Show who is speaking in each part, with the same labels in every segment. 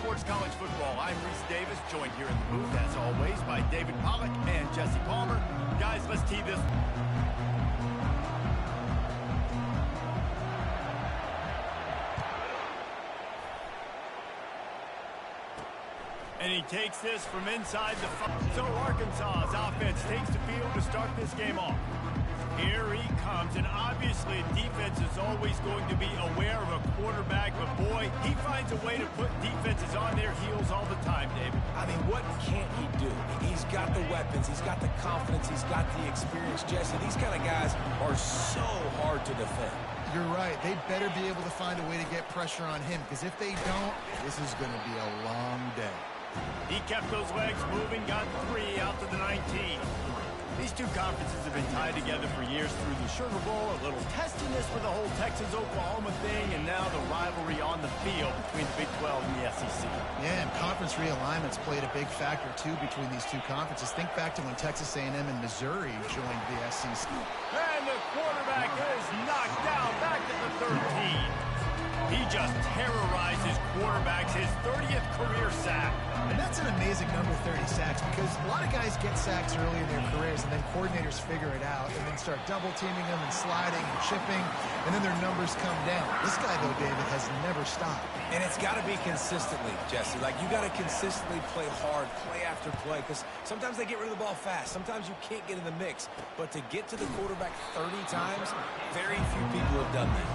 Speaker 1: Sports College Football. I'm Reese Davis, joined here in the booth, as always, by David Pollack and Jesse Palmer. Guys, let's tee this. And he takes this from inside the... So Arkansas's offense takes the field to start this game off. Here he comes, and obviously defense is always going to be aware of a quarterback, but boy, he finds a way to put defenses on their heels all the time, David.
Speaker 2: I mean, what can't he do? He's got the weapons, he's got the confidence, he's got the experience. Jesse, these kind of guys are so hard to defend.
Speaker 3: You're right. They better be able to find a way to get pressure on him, because if they don't, this is going to be a long day.
Speaker 1: He kept those legs moving, got 3 out to the 19. These two conferences have been tied together for years through the Sugar Bowl, a little testiness for the whole Texas-Oklahoma thing, and now the rivalry on the field between the Big 12 and the SEC.
Speaker 3: Yeah, and conference realignments played a big factor, too, between these two conferences. Think back to when Texas A&M and Missouri joined the SEC.
Speaker 1: And the quarterback is knocked down back at the 13. He just terrorizes quarterbacks, his 30th career sack.
Speaker 3: And that's an amazing number, 30 sacks, because a lot of guys get sacks early in their careers, and then coordinators figure it out and then start double-teaming them and sliding and chipping, and then their numbers come down. This guy, though, David, has never stopped.
Speaker 2: And it's got to be consistently, Jesse. Like, you got to consistently play hard, play after play, because sometimes they get rid of the ball fast. Sometimes you can't get in the mix. But to get to the quarterback 30 times, very few people have done that.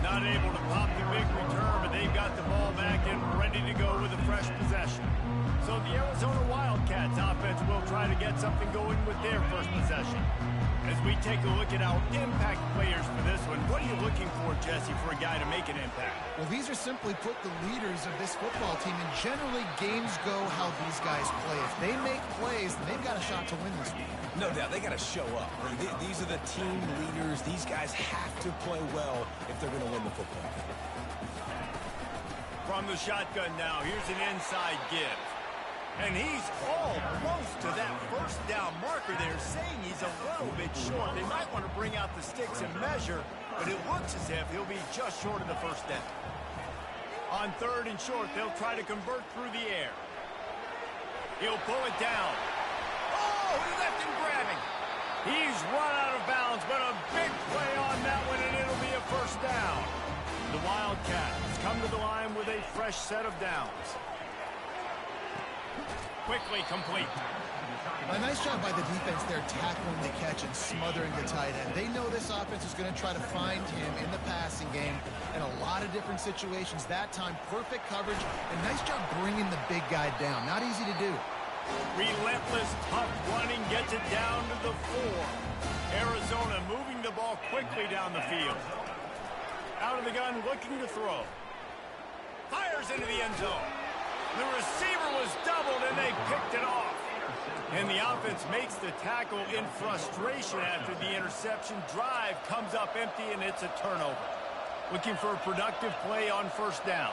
Speaker 1: Not able to pop the big return, but they've got the ball back and ready to go with a fresh possession. So the Arizona Wildcats offense will try to get something going with their first possession. As we take a look at our impact players for this one, what are you looking for, Jesse, for a guy to make an impact?
Speaker 3: Well, these are simply put the leaders of this football team, and generally games go how these guys play. If they make plays, then they've got a shot to win this one.
Speaker 2: No doubt, they got to show up. I mean, these are the team leaders. These guys have to play well if they're going to win the football game.
Speaker 1: From the shotgun now, here's an inside give. And he's all close to that first down marker there, saying he's a little bit short. They might want to bring out the sticks and measure, but it looks as if he'll be just short of the first down. On 3rd and short, they'll try to convert through the air. He'll pull it down. Oh, he left him grabbing. He's run out of bounds, but a big play on that one, and it'll be a first down. The Wildcats come to the line with a fresh set of downs. Quickly complete.
Speaker 3: A nice job by the defense there, tackling the catch and smothering the tight end. They know this offense is going to try to find him in the passing game in a lot of different situations. That time, perfect coverage, and nice job bringing the big guy down. Not easy to do.
Speaker 1: Relentless, tough running gets it down to the 4. Arizona moving the ball quickly down the field. Out of the gun, looking to throw. Fires into the end zone. The receiver was doubled, and they picked it off. And the offense makes the tackle in frustration after the interception. Drive comes up empty, and it's a turnover. Looking for a productive play on first down.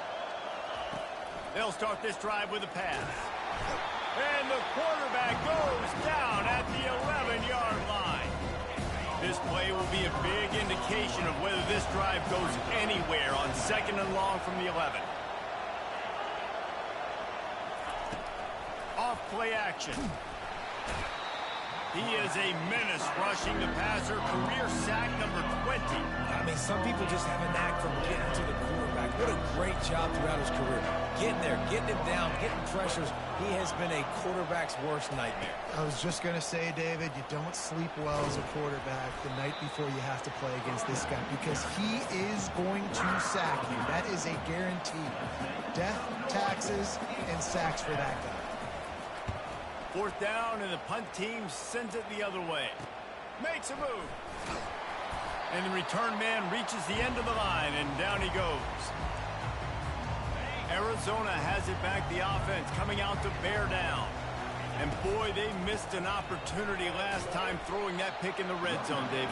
Speaker 1: They'll start this drive with a pass. And the quarterback goes down at the 11-yard line. This play will be a big indication of whether this drive goes anywhere on 2nd and long from the 11. Off play action. He is a menace rushing the passer. Career sack number 20.
Speaker 2: I mean, some people just have a knack for getting to the quarterback. What a great job throughout his career. Getting there, getting him down, getting pressures. He has been a quarterback's worst nightmare.
Speaker 3: I was just going to say, David, you don't sleep well as a quarterback the night before you have to play against this guy, because he is going to sack you. That is a guarantee. Death, taxes, and sacks for that guy.
Speaker 1: 4th down, and the punt team sends it the other way. Makes a move. And the return man reaches the end of the line, and down he goes. Arizona has it back, the offense coming out to bear down. And boy, they missed an opportunity last time throwing that pick in the red zone, David.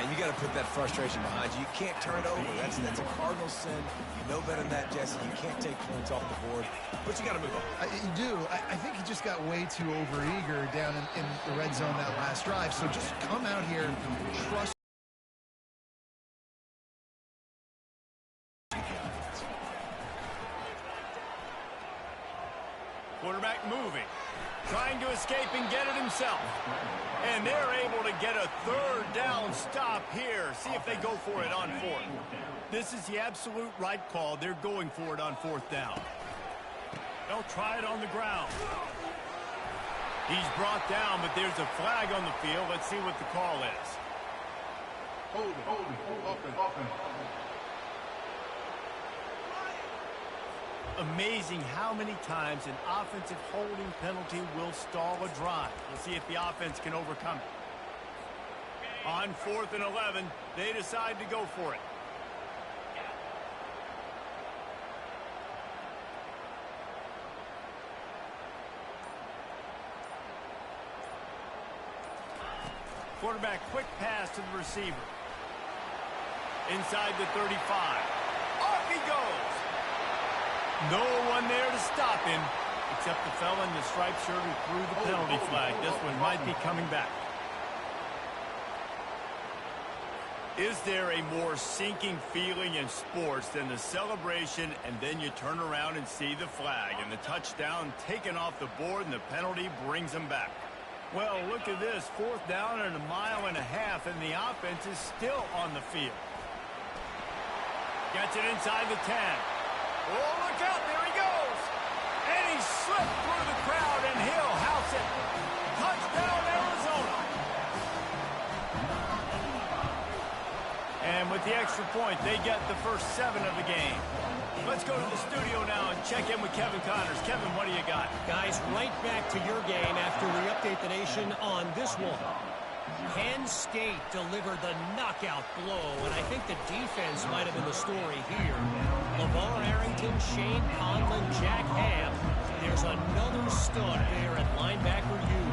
Speaker 2: You got to put that frustration behind you. You can't turn it over. That's a cardinal sin. You know better than that, Jesse. You can't take points off the board, but you got to move on.
Speaker 3: You do. I think he just got way too overeager down in the red zone that last drive. So just come out here, trust.
Speaker 1: Quarterback moving, trying to escape and get it himself. And they're able to get a third down stop here. See if they go for it on fourth. This is the absolute right call. They're going for it on fourth down. They'll try it on the ground. He's brought down, but there's a flag on the field. Let's see what the call is.
Speaker 4: Hold it.
Speaker 1: Amazing how many times an offensive holding penalty will stall a drive. We'll see if the offense can overcome it. On 4th and 11, they decide to go for it. Quarterback, quick pass to the receiver. Inside the 35. Off he goes. No one there to stop him, except the fella in the striped shirt who threw the penalty flag. This one might be coming back. Is there a more sinking feeling in sports than the celebration and then you turn around and see the flag and the touchdown taken off the board and the penalty brings them back? Well, look at this. 4th down and 1.5 miles, and the offense is still on the field. Gets it inside the 10. Oh, look out. There he goes. And he slipped through the crowd, and he'll house it. Touchdown, Arizona. And with the extra point, they get the first 7 of the game. Let's go to the studio now and check in with Kevin Connors. Kevin, what do you got?
Speaker 5: Guys, right back to your game after we update the nation on this one. Penn State delivered the knockout blow, and I think the defense might have been the story here. LeVar Arrington, Shane Conlon, Jack Ham. There's another stud there at linebacker U.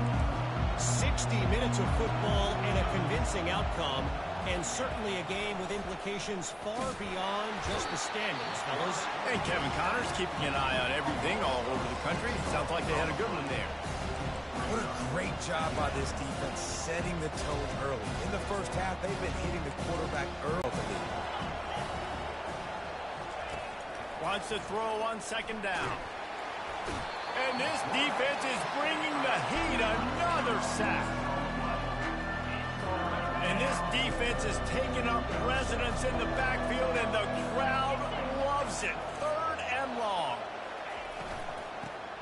Speaker 5: 60 minutes of football and a convincing outcome, and certainly a game with implications far beyond just the standings, fellas.
Speaker 1: And Kevin Connors keeping an eye on everything all over the country. Sounds like they had a good one there.
Speaker 2: What a great job by this defense setting the tone early. In the first half, they've been hitting the quarterback early.
Speaker 1: Wants to throw on 2nd down. And this defense is bringing the heat. Another sack. And this defense is taking up residence in the backfield, and the crowd loves it. 3rd and long.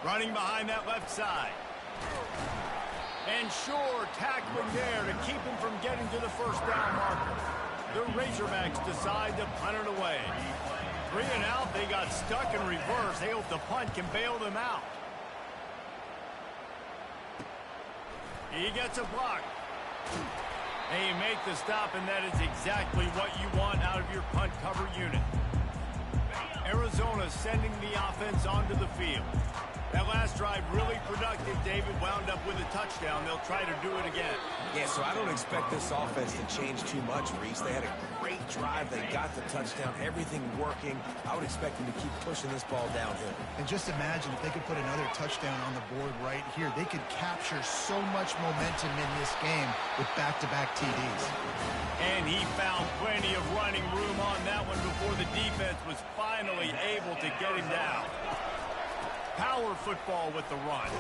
Speaker 1: Running behind that left side. And Shore tackling there to keep him from getting to the 1st down marker. The Razorbacks decide to punt it away. 3 and out, they got stuck in reverse. They hope the punt can bail them out. He gets a block. And you make the stop, and that is exactly what you want out of your punt cover unit. Arizona sending the offense onto the field. That last drive really productive. David wound up with a touchdown. They'll try to do it again.
Speaker 2: Yeah, so I don't expect this offense to change too much, Reese. They had a great drive. They got the touchdown. Everything working. I would expect them to keep pushing this ball downhill.
Speaker 3: And just imagine if they could put another touchdown on the board right here. They could capture so much momentum in this game with back-to-back TDs.
Speaker 1: And he found plenty of running room on that one before the defense was finally able to get him down. Power football with the run.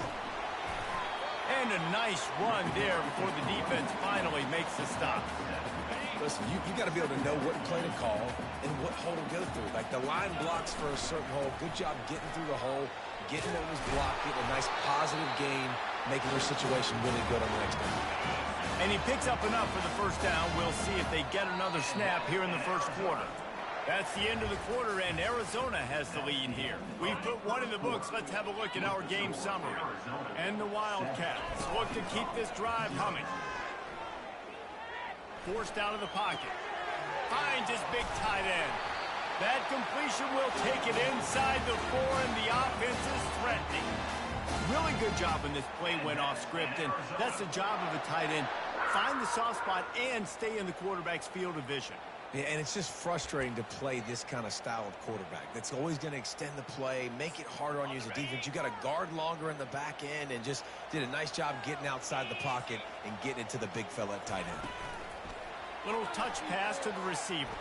Speaker 1: And a nice run there before the defense finally makes the stop.
Speaker 2: Listen, you got to be able to know what play to call and what hole to go through. Like the line blocks for a certain hole. Good job getting through the hole, getting what was blocked, getting a nice positive gain, making their situation really good on the next down.
Speaker 1: And he picks up enough for the 1st down. We'll see if they get another snap here in the 1st quarter. That's the end of the quarter, and Arizona has the lead here. We've put one in the books. Let's have a look at our game summary. And the Wildcats look to keep this drive humming. Forced out of the pocket. Finds his big tight end. That completion will take it inside the 4, and the offense is threatening. Really good job when this play went off script, and that's the job of a tight end. Find the soft spot and stay in the quarterback's field of vision.
Speaker 2: Yeah, and it's just frustrating to play this kind of style of quarterback. That's always going to extend the play, make it harder on you as a defense. You got to guard longer in the back end, and just did a nice job getting outside the pocket and getting it to the big fella at tight end.
Speaker 1: Little touch pass to the receiver.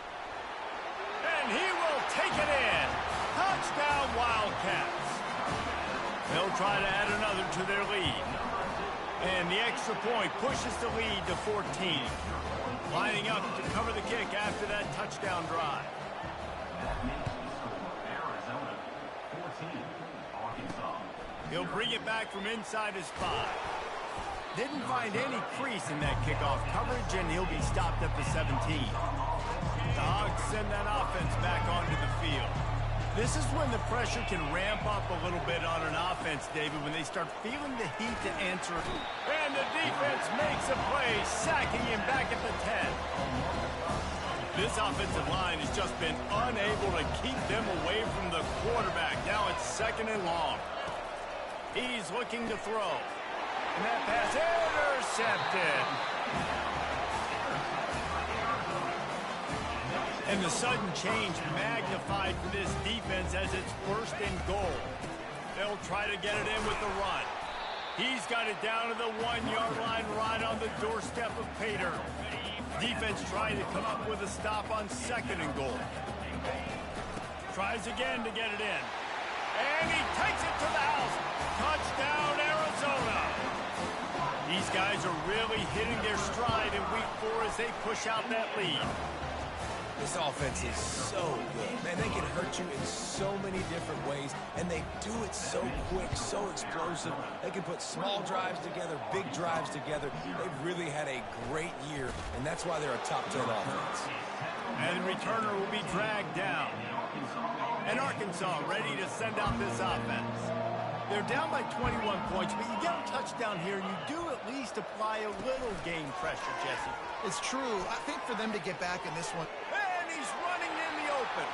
Speaker 1: And he will take it in. Touchdown, Wildcats. They'll try to add another to their lead. And the extra point pushes the lead to 14. Lining up to cover the kick after that touchdown drive.
Speaker 6: Arizona 14, Arkansas.
Speaker 1: He'll bring it back from inside his 5. Didn't find any crease in that kickoff coverage, and he'll be stopped at the 17. The Hogs send that offense back onto the field. This is when the pressure can ramp up a little bit on an offense, David, when they start feeling the heat to answer. And the defense makes a play, sacking him back at the 10. This offensive line has just been unable to keep them away from the quarterback. Now it's 2nd and long. He's looking to throw. And that pass intercepted. And the sudden change magnified for this defense as it's 1st and goal. They'll try to get it in with the run. He's got it down to the 1-yard line right on the doorstep of Pater. Defense trying to come up with a stop on 2nd and goal. Tries again to get it in. And he takes it to the house. Touchdown, Arizona. These guys are really hitting their stride in week 4 as they push out that lead.
Speaker 2: This offense is so good. Man, they can hurt you in so many different ways, and they do it so quick, so explosive. They can put small drives together, big drives together. They've really had a great year, and that's why they're a top 10 offense.
Speaker 1: And the returner will be dragged down. And Arkansas ready to send out this offense. They're down by 21 points, but you get a touchdown here, you do at least apply a little game pressure, Jesse.
Speaker 3: It's true. I think for them to get back in this one.
Speaker 1: And he's running in the open.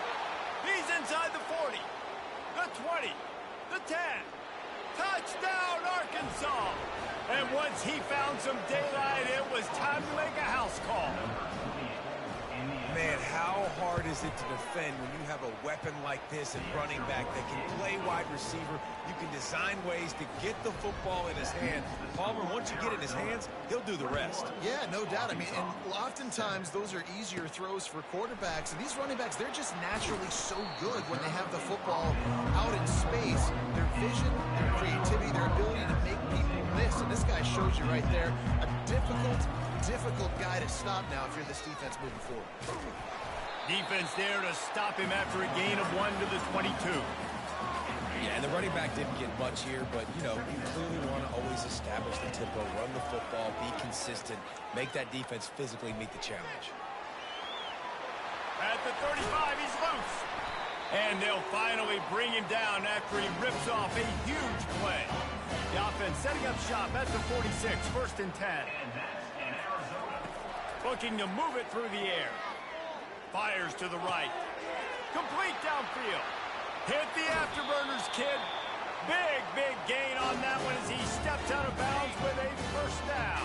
Speaker 1: He's inside the 40, the 20, the 10. Touchdown, Arkansas. And once he found some daylight, it was time to make a house call.
Speaker 2: Man, how hard is it to defend when you have a weapon like this at running back that can play wide receiver? You can design ways to get the football in his hand. Palmer, once you get it in his hands, he'll do the rest.
Speaker 3: Yeah, no doubt. I mean, and oftentimes those are easier throws for quarterbacks. And these running backs, they're just naturally so good when they have the football out in space. Their vision, their creativity, their ability to make people miss. And this guy shows you right there a difficult guy to stop now if you're this defense moving forward.
Speaker 1: Defense there to stop him after a gain of 1 to the 22.
Speaker 2: Yeah, and the running back didn't get much here, but, you know, you clearly want to always establish the tempo, run the football, be consistent, make that defense physically meet the challenge.
Speaker 1: At the 35, he's loose. And they'll finally bring him down after he rips off a huge play. The offense setting up shop at the 46, 1st and 10. Looking to move it through the air. Fires to the right. Complete downfield. Hit the afterburners, kid. Big gain on that one as he steps out of bounds with a 1st down.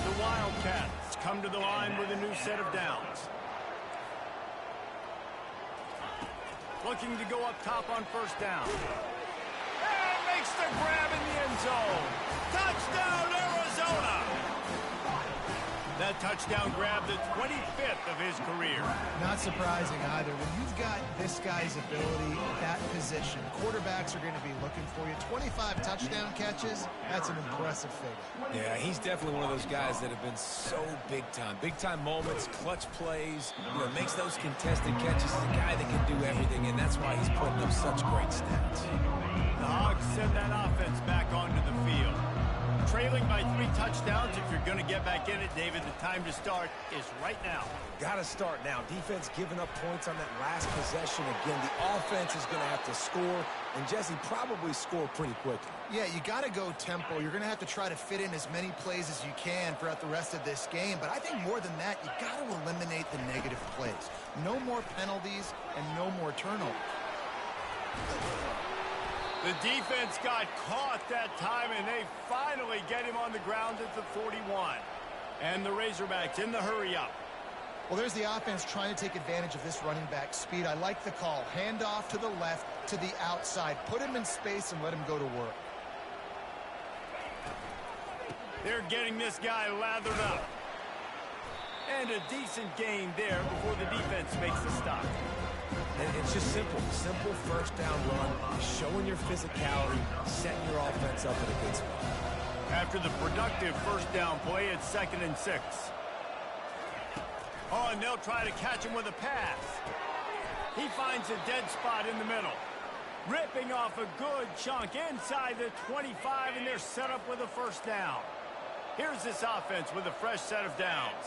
Speaker 1: The Wildcats come to the line with a new set of downs. Looking to go up top on 1st down. And makes the grab in the end zone. Touchdown, Arizona! That touchdown grab, the 25th of his career.
Speaker 3: Not surprising either. When you've got this guy's ability at that position, quarterbacks are going to be looking for you. 25 touchdown catches, that's an impressive figure.
Speaker 2: Yeah, he's definitely one of those guys that have been so big time. Big time moments, clutch plays, you know, makes those contested catches. He's a guy that can do everything, and that's why he's putting up such great stats.
Speaker 1: The Hogs send that offense back onto the field. Trailing by 3 touchdowns. If you're going to get back in it, David, the time to start is right now.
Speaker 2: Got to start now. Defense giving up points on that last possession. Again, the offense is going to have to score, and Jesse probably score pretty quickly.
Speaker 3: Yeah, you got to go tempo. You're going to have to try to fit in as many plays as you can throughout the rest of this game. But I think more than that, you got to eliminate the negative plays. No more penalties and no more turnovers.
Speaker 1: The defense got caught that time, and they finally get him on the ground at the 41. And the Razorbacks in the hurry up.
Speaker 3: Well, there's the offense trying to take advantage of this running back speed. I like the call. Hand off to the left, to the outside. Put him in space and let him go to work.
Speaker 1: They're getting this guy lathered up. And a decent gain there before the defense makes the stop.
Speaker 2: And it's just simple. Simple first down run, showing your physicality, setting your offense up in a good spot.
Speaker 1: After the productive first down play, it's 2nd and 6. Oh, and they'll try to catch him with a pass. He finds a dead spot in the middle. Ripping off a good chunk inside the 25, and they're set up with a first down. Here's this offense with a fresh set of downs.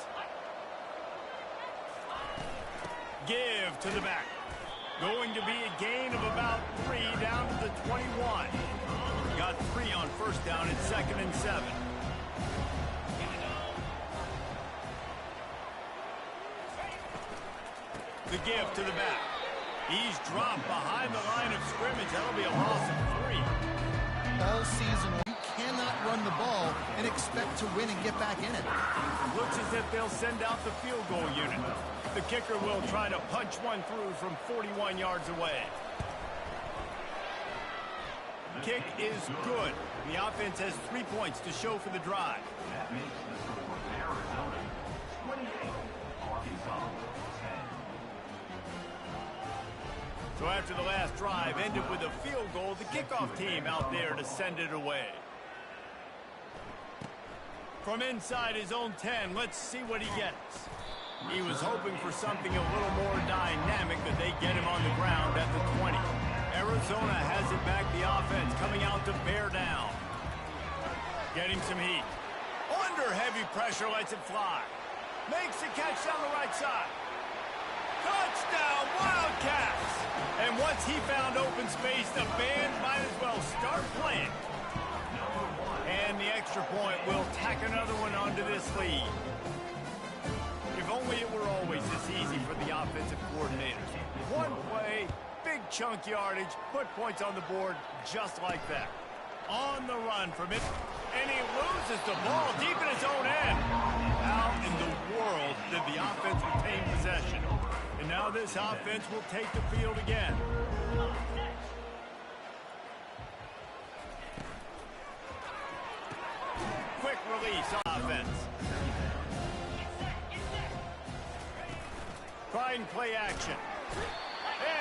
Speaker 1: Give to the back. Going to be a gain of about 3 down to the 21. Got 3 on first down at 2nd and 7. The give to the back. He's dropped behind the line of scrimmage. That'll be a loss of 3.
Speaker 3: All season, you cannot run the ball and expect to win and get back in it.
Speaker 1: Looks as if they'll send out the field goal unit. The kicker will try to punch one through from 41 yards away. Kick is good. The offense has 3 points to show for the drive.
Speaker 6: That makes the score Arizona 28, Arkansas 10.
Speaker 1: So after the last drive ended with a field goal, the kickoff team out there to send it away. From inside his own 10, let's see what he gets. He was hoping for something a little more dynamic, but they get him on the ground at the 20. Arizona has it back, the offense coming out to bear down. Getting some heat. Under heavy pressure, lets it fly. Makes the catch down the right side. Touchdown, Wildcats! And once he found open space, the band might as well start playing. And the extra point will tack another one onto this lead. If only it were always this easy for the offensive coordinators. One play, big chunk yardage, put points on the board just like that. On the run from it, and he loses the ball deep in his own end. How in the world did the offense retain possession? And now this offense will take the field again. Quick release offense. Trying play action.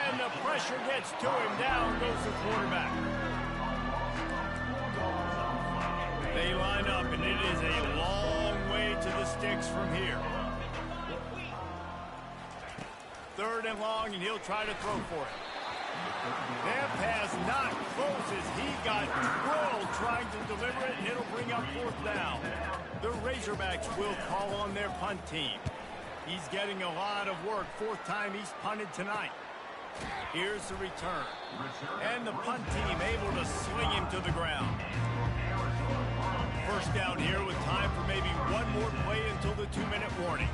Speaker 1: And the pressure gets to him. Down goes the quarterback. They line up, and it is a long way to the sticks from here. 3rd and long, and he'll try to throw for it. That pass not close as he got drilled trying to deliver it, and it'll bring up 4th down. The Razorbacks will call on their punt team. He's getting a lot of work. 4th time he's punted tonight. Here's the return. And the punt team able to sling him to the ground. First down here with time for maybe one more play until the 2-minute warning.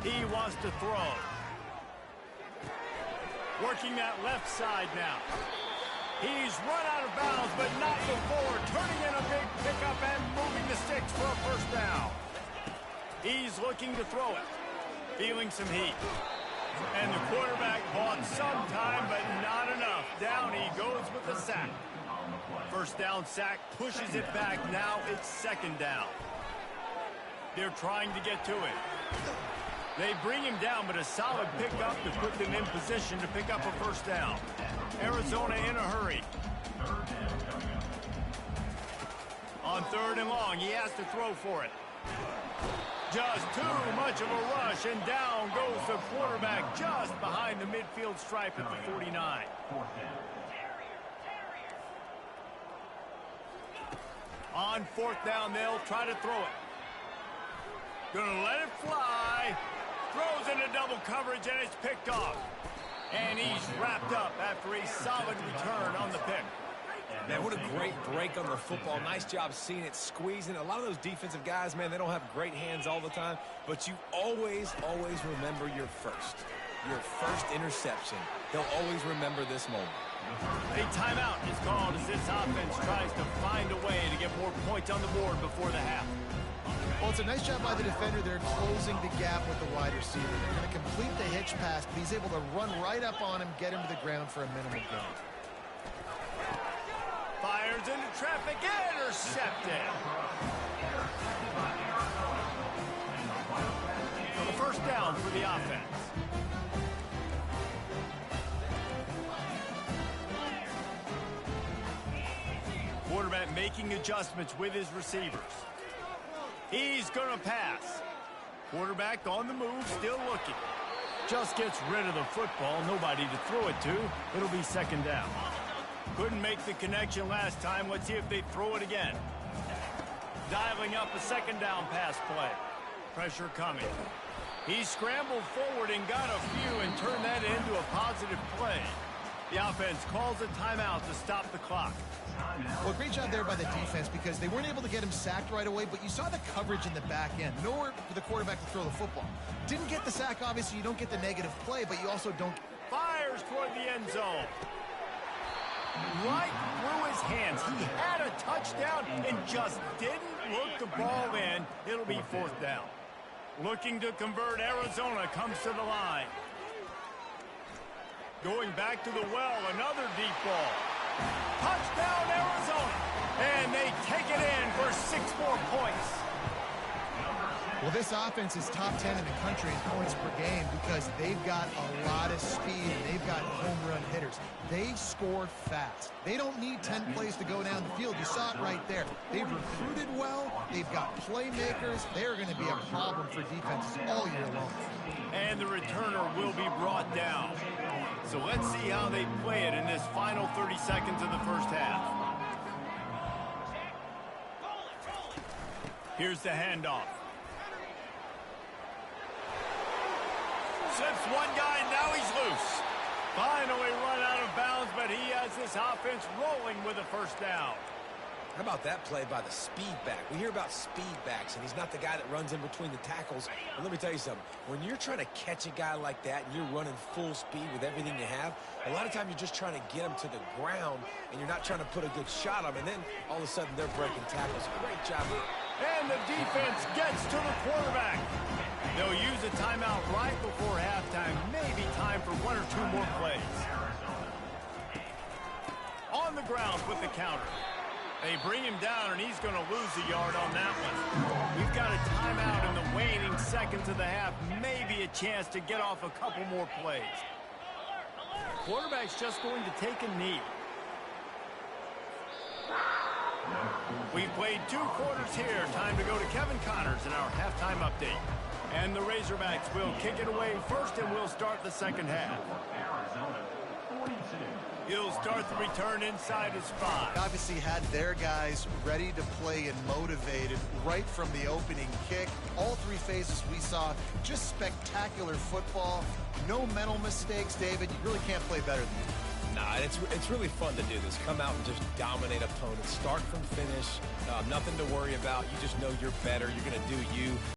Speaker 1: He wants to throw. Working that left side now. He's run out of bounds, but not before. Turning in a big pickup and moving the sticks for a first down. He's looking to throw it. Feeling some heat. And the quarterback bought some time, but not enough. Down he goes with the sack. First down sack, pushes it back. Now it's 2nd down. They're trying to get to it. They bring him down, but a solid pickup to put them in position to pick up a first down. Arizona in a hurry. On 3rd and long, he has to throw for it. Just too much of a rush, and down goes the quarterback just behind the midfield stripe at the 49. On 4th down, they'll try to throw it. Gonna let it fly. Throws into double coverage, and it's picked off. And he's wrapped up after a solid return on the pick.
Speaker 2: Man, what a great break on the football. Nice job seeing it, squeezing. A lot of those defensive guys, man, they don't have great hands all the time, but you always remember your first interception. They'll always remember this moment.
Speaker 1: A timeout is called as this offense tries to find a way to get more points on the board before the half.
Speaker 3: Well, it's a nice job by the defender. They're closing the gap with the wide receiver. They're going to complete the hitch pass, but he's able to run right up on him, get him to the ground for a minimal gain.
Speaker 1: Fires into traffic, intercepted. A first down for the offense. quarterback making adjustments with his receivers. He's going to pass. Quarterback on the move, still looking. Just gets rid of the football. Nobody to throw it to. It'll be second down. Couldn't make the connection last time. Let's see if they throw it again. Dialing up a second down pass play. Pressure coming. He scrambled forward and got a few and turned that into a positive play. The offense calls a timeout to stop the clock.
Speaker 3: Well, great job there by the defense because they weren't able to get him sacked right away, but you saw the coverage in the back end. Nowhere for the quarterback to throw the football. Didn't get the sack, obviously. You don't get the negative play, but you also don't.
Speaker 1: Fires toward the end zone. Right through his hands. He had a touchdown and just didn't look the ball in. It'll be fourth down. Looking to convert, Arizona comes to the line. Going back to the well, another deep ball. Touchdown, Arizona. And they take it in for 6 more points.
Speaker 3: Well, this offense is top 10 in the country in points per game because they've got a lot of speed and they've got home run hitters. They score fast. They don't need 10 plays to go down the field. You saw it right there. They've recruited well. They've got playmakers. They're going to be a problem for defenses all year long.
Speaker 1: And the returner will be brought down. So let's see how they play it in this final 30 seconds of the first half. Here's the handoff. Slips one guy, now he's loose. Finally run out of bounds, but he has this offense rolling with a first down.
Speaker 2: How about that play by the speed back? We hear about speed backs, and he's not the guy that runs in between the tackles. But let me tell you something. When you're trying to catch a guy like that and you're running full speed with everything you have, a lot of times you're just trying to get him to the ground, and you're not trying to put a good shot on him, and then all of a sudden they're breaking tackles. Great job.
Speaker 1: And the defense gets to the quarterback. They'll use a timeout right before halftime. Maybe time for 1 or 2 more plays. On the ground with the counter. They bring him down, and he's going to lose a yard on that one. We've got a timeout in the waning seconds of the half. Maybe a chance to get off a couple more plays. Quarterback's just going to take a knee. We've played 2 quarters here. Time to go to Kevin Connors in our halftime update. And the Razorbacks will kick it away first, and we'll start the second half. He'll start the return inside his 5.
Speaker 3: Obviously had their guys ready to play and motivated right from the opening kick. All 3 phases we saw just spectacular football. No mental mistakes, David. You really can't play better than that.
Speaker 2: Nah, it's really fun to do this. Come out and just dominate opponents. Start from finish. Nothing to worry about. You just know you're better. You're going to do you.